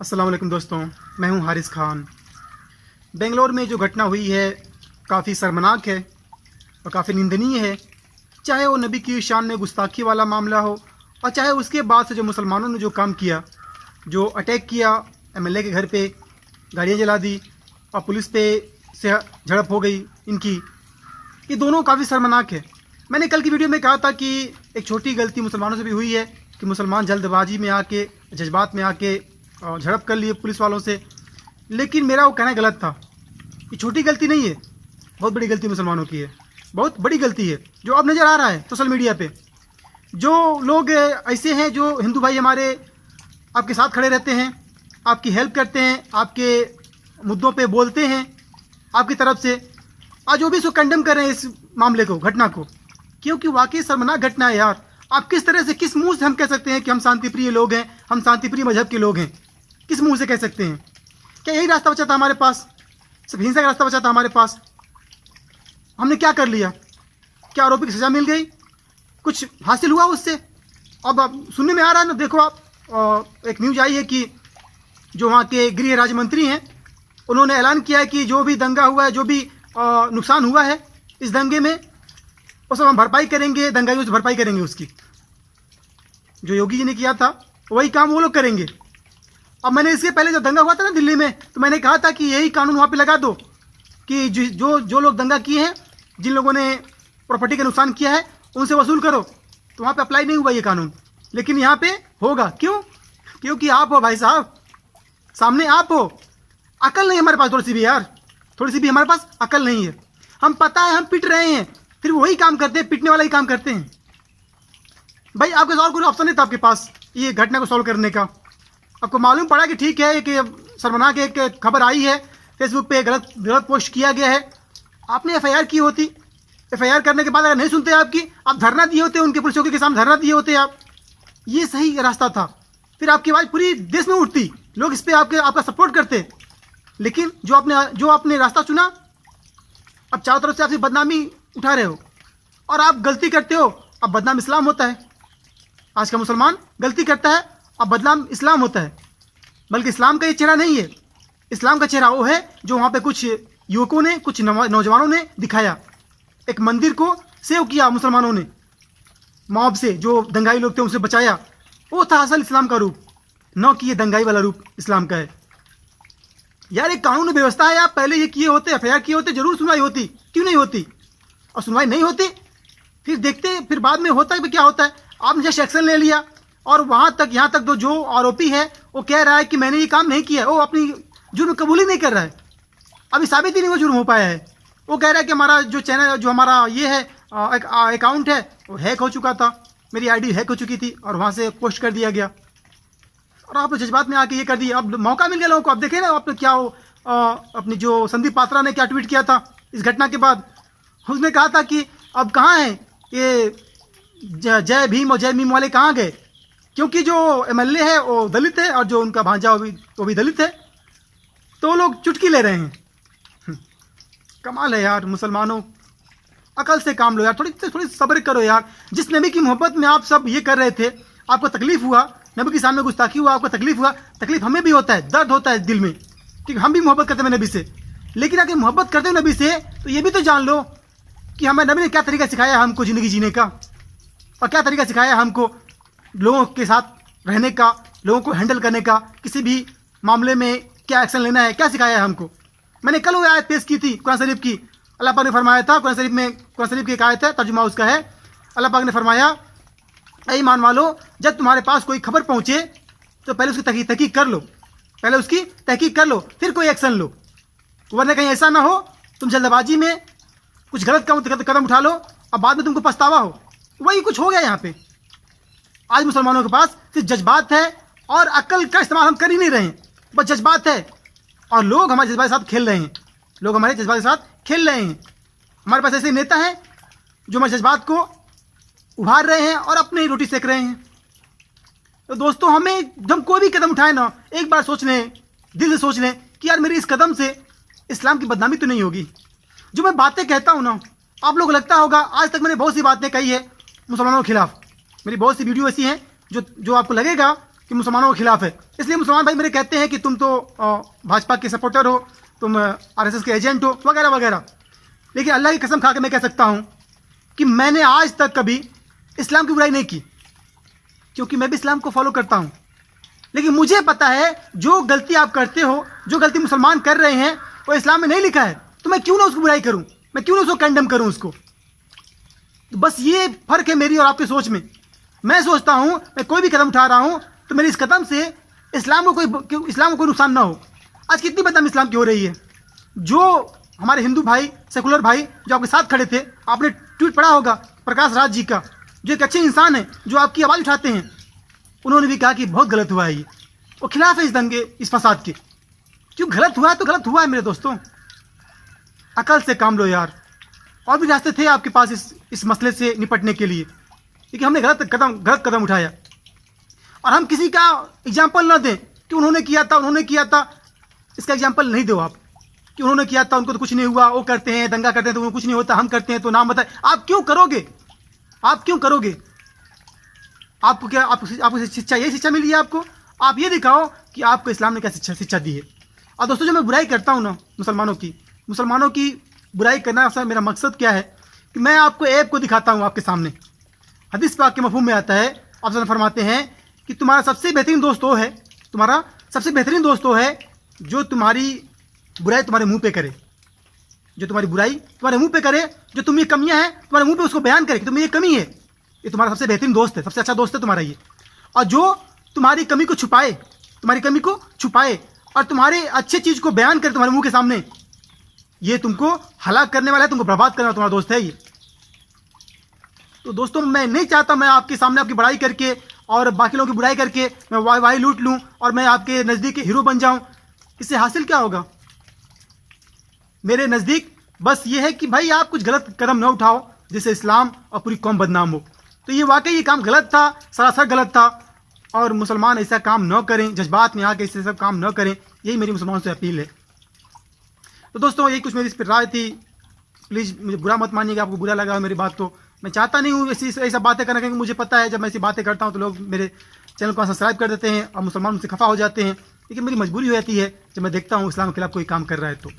अस्सलाम वालेकुम दोस्तों, मैं हूं हारिस खान। बेंगलोर में जो घटना हुई है काफ़ी शर्मनाक है और काफ़ी निंदनीय है। चाहे वो नबी की शान में गुस्ताखी वाला मामला हो और चाहे उसके बाद से जो मुसलमानों ने जो काम किया, जो अटैक किया एमएलए के घर पे, गाड़ियाँ जला दी और पुलिस पे से झड़प हो गई इनकी, ये दोनों काफ़ी शर्मनाक है। मैंने कल की वीडियो में कहा था कि एक छोटी गलती मुसलमानों से भी हुई है कि मुसलमान जल्दबाजी में आके, जज्बात में आके झड़प कर लिए पुलिस वालों से, लेकिन मेरा वो कहना गलत था। ये छोटी गलती नहीं है, बहुत बड़ी गलती मुसलमानों की है, बहुत बड़ी गलती है जो अब नज़र आ रहा है सोशल मीडिया पे। जो लोग ऐसे हैं, जो हिंदू भाई हमारे आपके साथ खड़े रहते हैं, आपकी हेल्प करते हैं, आपके मुद्दों पे बोलते हैं आपकी तरफ से, आज वो भी इसको कंडेम कर रहे हैं इस मामले को, घटना को, क्योंकि वाकई शर्मनाक घटना है यार। आप किस तरह से, किस मुंह से हम कह सकते हैं कि हम शांतिप्रिय लोग हैं, हम शांतिप्रिय मजहब के लोग हैं? किस मुंह से कह सकते हैं? क्या यही रास्ता बचा था हमारे पास? सिर्फ हिंसा का रास्ता बचा था हमारे पास? हमने क्या कर लिया? क्या आरोपी की सजा मिल गई? कुछ हासिल हुआ उससे? अब आप सुनने में आ रहा है ना, देखो आप, एक न्यूज आई है कि जो वहाँ के गृह राज्य मंत्री हैं, उन्होंने ऐलान किया है कि जो भी दंगा हुआ है, जो भी नुकसान हुआ है इस दंगे में, वो सब हम भरपाई करेंगे, दंगाइयों से भरपाई करेंगे उसकी। जो योगी जी ने किया था वही काम वो लोग करेंगे। अब मैंने इसके पहले जब दंगा हुआ था ना दिल्ली में, तो मैंने कहा था कि यही कानून वहाँ पे लगा दो कि जो लोग दंगा किए हैं, जिन लोगों ने प्रॉपर्टी का नुकसान किया है, उनसे वसूल करो। तो वहाँ पे अप्लाई नहीं हुआ ये कानून, लेकिन यहाँ पे होगा। क्यों? क्योंकि आप हो भाई साहब, सामने आप हो। अकल नहीं हमारे पास थोड़ी सी भी यार, थोड़ी सी भी हमारे पास अकल नहीं है। हम पता है हम पिट रहे हैं, फिर वही काम करते हैं, पिटने वाला ही काम करते हैं। भाई आपके पास और कोई ऑप्शन नहीं था आपके पास ये घटना को सॉल्व करने का? आपको मालूम पड़ा कि ठीक है कि शर्मनाक एक खबर आई है, फेसबुक पे गलत पोस्ट किया गया है, आपने एफआईआर की होती। एफआईआर करने के बाद अगर नहीं सुनते आपकी, आप धरना दिए होते, उनके पुलिस चौकी के सामने धरना दिए होते आप, ये सही रास्ता था। फिर आपकी आवाज़ पूरी देश में उठती, लोग इस पर आपका सपोर्ट करते। लेकिन जो आपने रास्ता चुना, अब चारों तरफ से आपकी बदनामी उठा रहे हो और आप गलती करते हो। अब बदनाम इस्लाम होता है। आज का मुसलमान गलती करता है, अब बदनाम इस्लाम होता है। बल्कि इस्लाम का ये चेहरा नहीं है। इस्लाम का चेहरा वो है जो वहाँ पे कुछ युवकों ने, कुछ नौजवानों ने दिखाया। एक मंदिर को सेव किया मुसलमानों ने, मॉब से, जो दंगाई लोग थे उनसे बचाया। वो था असल इस्लाम का रूप, न कि ये दंगाई वाला रूप इस्लाम का है। यार एक कानून व्यवस्था है, आप पहले ये किए होते, एफआईआर किए होते, जरूर सुनवाई होती। क्यों नहीं होती? और सुनवाई नहीं होती, फिर देखते, फिर बाद में होता है क्या होता है। आपने जस्ट एक्शन ले लिया और वहाँ तक, यहाँ तक जो आरोपी है वो कह रहा है कि मैंने ये काम नहीं किया, वो अपनी जुर्म कबूल ही नहीं कर रहा है। अभी साबित ही नहीं वो जुर्म हो पाया है। वो कह रहा है कि हमारा जो चैनल, जो हमारा ये है अकाउंट है, वो हैक हो चुका था, मेरी आईडी हैक हो चुकी थी और वहाँ से पोस्ट कर दिया गया। और आप जज्बात में आके ये कर दिए। अब मौका मिल गया लोगों को। अब देखें ना आपने क्या अपनी जो संदीप पात्रा ने क्या ट्वीट किया था इस घटना के बाद। उसने कहा था कि अब कहाँ है ये जय भीम और जय मीम वाले, कहाँ गए? क्योंकि जो एमएलए है वो दलित है और जो उनका भांजा वो भी दलित है, तो लोग चुटकी ले रहे हैं। कमाल है यार मुसलमानों, अकल से काम लो यार, थोड़ी सब्र करो यार। जिस नबी की मोहब्बत में आप सब ये कर रहे थे, आपको तकलीफ हुआ, नबी के सामने गुस्ताखी हुआ, आपको तकलीफ हुआ। तकलीफ हमें भी होता है, दर्द होता है दिल में, क्योंकि हम भी मोहब्बत करते हैं नबी से। लेकिन अगर मोहब्बत करते हो नबी से, तो ये भी तो जान लो कि हमें नबी ने क्या तरीका सिखाया हमको ज़िंदगी जीने का, और क्या तरीका सिखाया हमको लोगों के साथ रहने का, लोगों को हैंडल करने का, किसी भी मामले में क्या एक्शन लेना है, क्या सिखाया है हमको। मैंने कल वो आयत पेश की थी कुरान शरीफ की। अल्लाह पाक ने फरमाया था कुरान शरीफ की एक आयत है, तर्जुमा उसका है। अल्लाह पाक ने फरमाया, ऐ ईमान वालो, जब तुम्हारे पास कोई खबर पहुंचे तो पहले उसकी तहकीक कर लो, पहले उसकी तहकीक कर लो, फिर कोई एक्शन लो। वरना कहीं ऐसा ना हो तुम जल्दबाजी में कुछ गलत कदम उठा लो और बाद में तुमको पछतावा हो। वही कुछ हो गया यहाँ पे। आज मुसलमानों के पास सिर्फ जज्बात है और अकल का इस्तेमाल हम कर ही नहीं रहे हैं, बस जज्बात है। और लोग हमारे जज्बात के साथ खेल रहे हैं, लोग हमारे जज्बात के साथ खेल रहे हैं। हमारे पास ऐसे नेता हैं जो हमारे जज्बात को उभार रहे हैं और अपनी रोटी सेक रहे हैं। तो दोस्तों, हम कोई भी कदम उठाए ना, एक बार सोच लें, दिल से सोच लें कि यार मेरी इस कदम से इस्लाम की बदनामी तो नहीं होगी। जो मैं बातें कहता हूँ ना, आप लोग लगता होगा आज तक मैंने बहुत सी बातें कही है मुसलमानों के खिलाफ। मेरी बहुत सी वीडियो ऐसी हैं जो आपको लगेगा कि मुसलमानों के खिलाफ है। इसलिए मुसलमान भाई मेरे कहते हैं कि तुम तो भाजपा के सपोर्टर हो, तुम आरएसएस के एजेंट हो, वगैरह वगैरह। लेकिन अल्लाह की कसम खा के मैं कह सकता हूँ कि मैंने आज तक कभी इस्लाम की बुराई नहीं की, क्योंकि मैं भी इस्लाम को फॉलो करता हूँ। लेकिन मुझे पता है जो गलती आप करते हो, जो गलती मुसलमान कर रहे हैं, वो इस्लाम में नहीं लिखा है, तो मैं क्यों ना उसकी बुराई करूँ, मैं क्यों ना उसको कंडेम करूँ उसको। तो बस ये फर्क है मेरी और आपकी सोच में। मैं सोचता हूँ मैं कोई भी कदम उठा रहा हूँ तो मेरे इस कदम से इस्लाम को कोई नुकसान ना हो। आज कितनी बदनामी इस्लाम की हो रही है। जो हमारे हिंदू भाई, सेकुलर भाई जो आपके साथ खड़े थे, आपने ट्वीट पढ़ा होगा प्रकाश राज जी का, जो एक अच्छे इंसान है, जो आपकी आवाज़ उठाते हैं, उन्होंने भी कहा कि बहुत गलत हुआ है ये, वो खिलाफ है इस दंगे, इस फसाद के। क्यों गलत हुआ है तो गलत हुआ है मेरे दोस्तों, अकल से काम लो यार। और भी रास्ते थे आपके पास इस मसले से निपटने के लिए, लेकिन हमने गलत कदम उठाया। और हम किसी का एग्जाम्पल ना दें कि उन्होंने किया था, इसका एग्जाम्पल नहीं दो आप कि उन्होंने किया था, उनको तो कुछ नहीं हुआ, वो करते हैं, दंगा करते हैं तो उनको कुछ नहीं होता, हम करते हैं तो नाम बताए। आप क्यों करोगे? आपको क्या आपको शिक्षा, यही शिक्षा मिली है आपको? आप ये दिखाओ कि आपको इस्लाम ने क्या शिक्षा दी है। और दोस्तों जो मैं बुराई करता हूँ ना मुसलमानों की बुराई करना असल मेरा मकसद क्या है कि मैं आपको ऐप को दिखाता हूँ आपके सामने। हदीस पाक के मफ़हूम में आता है, आप फरमाते हैं कि तुम्हारा सबसे बेहतरीन दोस्त वो है जो तुम्हारी बुराई तुम्हारे मुंह पे करे, जो तुम्हारी बुराई तुम्हारे मुंह पे करे, जो तुम ये कमियां हैं तुम्हारे मुंह पे उसको बयान करे कि तुम्हें ये कमी है। ये तुम्हारा सबसे बेहतरीन दोस्त है, सबसे अच्छा दोस्त है तुम्हारा ये। और जो तुम्हारी कमी को छुपाए और तुम्हारे अच्छे चीज़ को बयान करे तुम्हारे मुंह के सामने, ये तुमको हलाक करने वाला है, तुमको बर्बाद करने वाला तुम्हारा दोस्त है ये। तो दोस्तों मैं नहीं चाहता मैं आपके सामने आपकी बड़ाई करके और बाकी लोगों की बुराई करके मैं वाई लूट लूँ और मैं आपके नज़दीक हीरो बन जाऊँ। इससे हासिल क्या होगा? मेरे नज़दीक बस ये है कि भाई आप कुछ गलत कदम न उठाओ जिससे इस्लाम और पूरी कौम बदनाम हो। तो ये वाकई ये काम गलत था, सरासर गलत था, और मुसलमान ऐसा काम न करें, जज्बात में आके ऐसे सब काम न करें, यही मेरी मुसलमानों से अपील है। तो दोस्तों यही कुछ मेरी इस पर राय थी। प्लीज़ मुझे बुरा मत मानिएगा, आपको बुरा लगा मेरी बात तो। मैं चाहता नहीं हूँ ऐसा बातें करना, क्योंकि मुझे पता है जब मैं ऐसी बातें करता हूँ तो लोग मेरे चैनल को सब्सक्राइब कर देते हैं और मुसलमान मुझसे खफा हो जाते हैं। लेकिन मेरी मजबूरी हो जाती है जब मैं देखता हूँ इस्लाम के खिलाफ कोई काम कर रहा है तो।